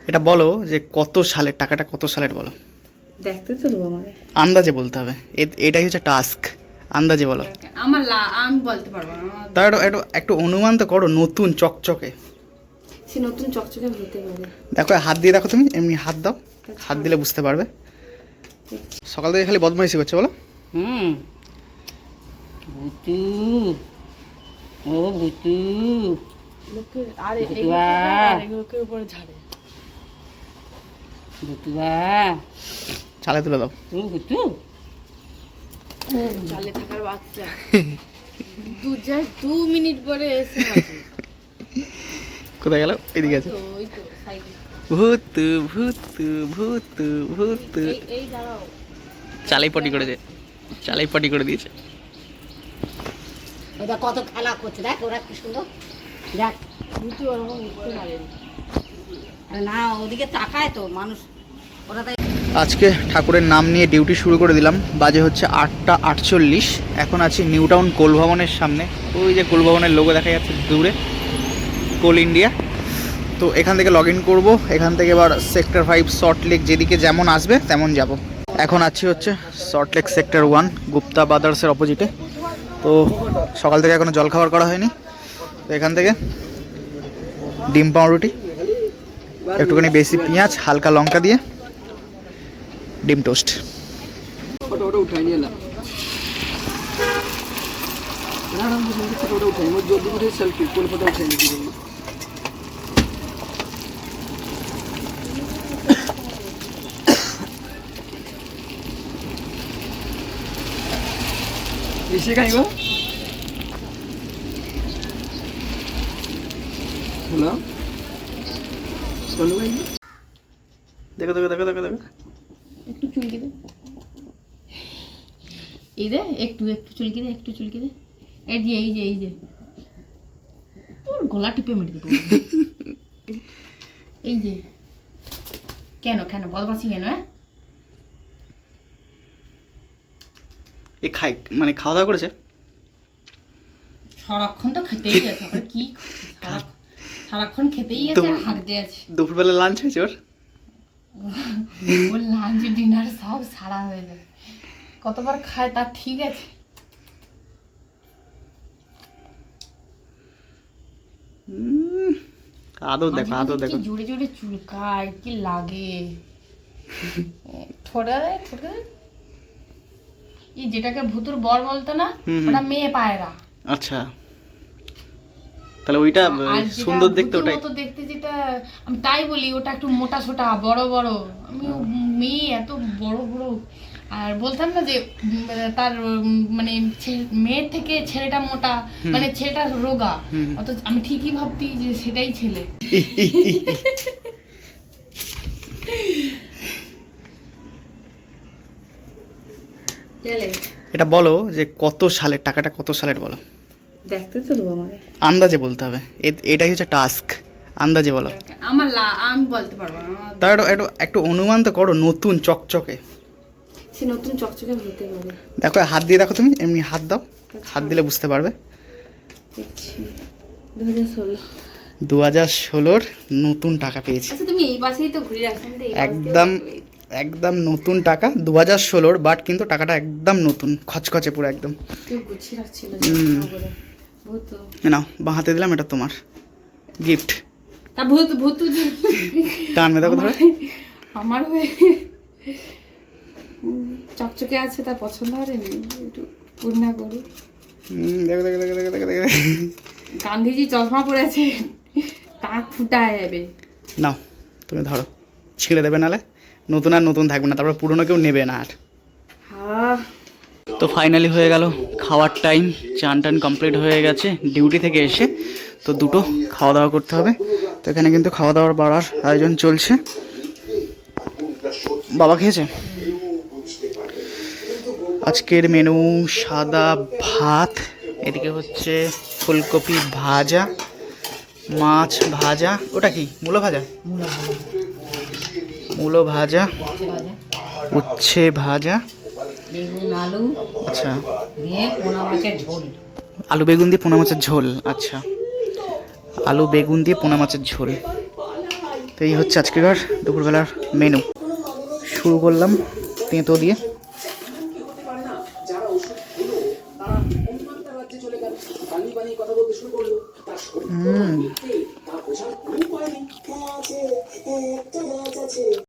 এটা বলো যে কত সালের, টাকাটা কত সালের বলো। দেখতে তো দেবো আমাকে, আন্দাজে বলতে হবে, এটাই হচ্ছে টাস্ক। আন্দাজে বলো। আমি বলতে পারবো না। তার একটু অনুমান তো করো। নতুন চকচকে, সে নতুন চকচকে হতে পারে। দেখো হাত দিয়ে দেখো, তুমি এমনি হাত দাও, হাত দিলে বুঝতে পারবে। সকাল থেকে খালি বদমাইশি করছে বলো। ভুতু, ও ভুতু, উপরে ঝাড়ে। ভুতুয়া, চালে তুলে দাও। ও ভুতু, চালে থাকার বাচ্চা। 2 মিনিট পরে এসে কোথায় গেল? এদিকে আছে। ওই তো সাইডে। ভূতু ভূতু ভূতু ভূতু। এই দাঁড়াও, চালাই পটি করেছে, চালাই পটি করে দিয়েছে। ওটা কত খেলা করছে, দেখ ওরা কি সুন্দর। দেখ ভুতু ওরকম উঠতে পারে না, ওদিকে তাকায় তো মানুষ ওরা। তাই আজকে ঠাকুরের নাম নিয়ে ডিউটি শুরু করে দিলাম। বাজে হচ্ছে 8টা 48। এখন আছি নিউ টাউন কোল ভবনের সামনে। ওই যে কোল ভবনের লোগো দেখা যাচ্ছে দূরে, কোল ইন্ডিয়া। তো এখান থেকে লগ ইন করবো। এখান থেকে এবার সেক্টর 5 সল্টলেক, যেদিকে যেমন আসবে তেমন যাব। এখন আছি হচ্ছে সল্টলেক সেক্টর 1 গুপ্তা ব্রাদার্সের অপোজিটে। তো সকাল থেকে এখনো জলখাবার করা হয়নি। তো এখান থেকে ডিম পাউরুটি, একটুখানি বেশি পেঁয়াজ, হালকা লঙ্কা দিয়ে ডিম টোস্ট। ফটো উঠাই নিয়ে এলাম ফটো উঠাই জলদি করে সেলফি কোন ফটো উঠাই নিয়ে দিবেন। এসে খাইব হ্যালো চলো ভাই, দেখো দেখো দেখো দেখো দেখো। একটু চুলকি দে, এই দে একটু একটু চুলকি দে, একটু চুলকি দে। এই যে এই যে এই যে তোর গলা টিপে মেরে দেবো। এই যে কেন কেন বদমাসি কেন? এ খাই মানে খাওয়া দাওয়া করেছে সারাক্ষণ তো খেতেই আছে, আবার কি সারাক্ষণ খেতেই আছে, হাঁকতে আছে। দুপুরবেলা লাঞ্চ হয়েছে ওর? ওর লাঞ্চ ডিনার সব সারা হয়ে যায়, কতবার খায় তার ঠিক আছে। আদৌ দেখো, আদৌ দেখো, জোরে জোরে চুলকায়, কি লাগে ঠোঁটে ঠোঁটে। এই যেটাকে ভুতুর বর বলতো না, ওটা মেয়ে পায়রা। আচ্ছা, তাহলে ওইটা সুন্দর দেখতে, ওটাই তো দেখতে। যেটা আমি তাই বলি, ওটা একটু মোটা সোটা বড় বড়। আমি মেয়ে এত বড় বড়, আর বলতাম না যে তার মানে মেয়ের থেকে ছেলেটা মোটা, মানে ছেলেটা রোগা। অত আমি ঠিকই ভাবতি যে সেটাই ছেলে। এটা বলো যে কত সালের, টাকাটা কত সালের বলো। দেখতে তো দেবো আমাকে, আন্দাজে বলতে হবে, এটাই হচ্ছে টাস্ক। আন্দাজে বলো। আমি বলতে পারবো না। তার একটু অনুমান তো করো। নতুন চকচকে, সে নতুন চকচকে হতে পারে। দেখো হাত দিয়ে দেখো, তুমি এমনি হাত দাও, হাত দিলে বুঝতে পারবে। 2016 নতুন টাকা পেয়েছি। আচ্ছা তুমি এই পাশেই তো ঘুরে আসছেন, একদম একদম নতুন টাকা 2016, বাট কিন্তু টাকাটা একদম নতুন খচখচে পুরো একদম। গুছিয়ে রাখছিল। নাও বাঁ হাতে দিলাম, এটা তোমার গিফট। তা ভূত ভূত টানবে দেখো ধরে। আমার হয়ে চকচকে আছে, তার পছন্দ হয়নি, একটু পূর্ণা করি। দেখো দেখো দেখো দেখো দেখো দেখো। গান্ধীজি চশমা পরেছে, কাক ফুটায় যাবে। নাও তুমি ধরো, ছিঁড়ে দেবে, নালে নতুন আর নতুন থাকবে না, তারপর পুরনো কেউ নেবে না আর। তো ফাইনালি হয়ে গেল খাওয়ার টাইম। চান টান কমপ্লিট হয়ে গেছে ডিউটি থেকে এসে। তো দুটো খাওয়া দাওয়া করতে হবে। তো এখানে কিন্তু খাওয়া দাওয়ার বাড়ার আয়োজন চলছে। বাবা খেয়েছে। আজকের মেনু সাদা ভাত, এদিকে হচ্ছে ফুলকপি ভাজা, মাছ ভাজা, ওটা কি মূলো ভাজা, মূলো ভাজা, উচ্ছে ভাজা, বেগুন আলু আচ্ছা, দিয়ে পোনা মাছের ঝোল। আলু বেগুন দিয়ে পোনা মাছের ঝোল। আচ্ছা, আলু বেগুন দিয়ে পোনা মাছের ঝোল। তো এই হচ্ছে আজকের দুপুরবেলার মেনু। শুরু করলাম তেঁতো দিয়ে।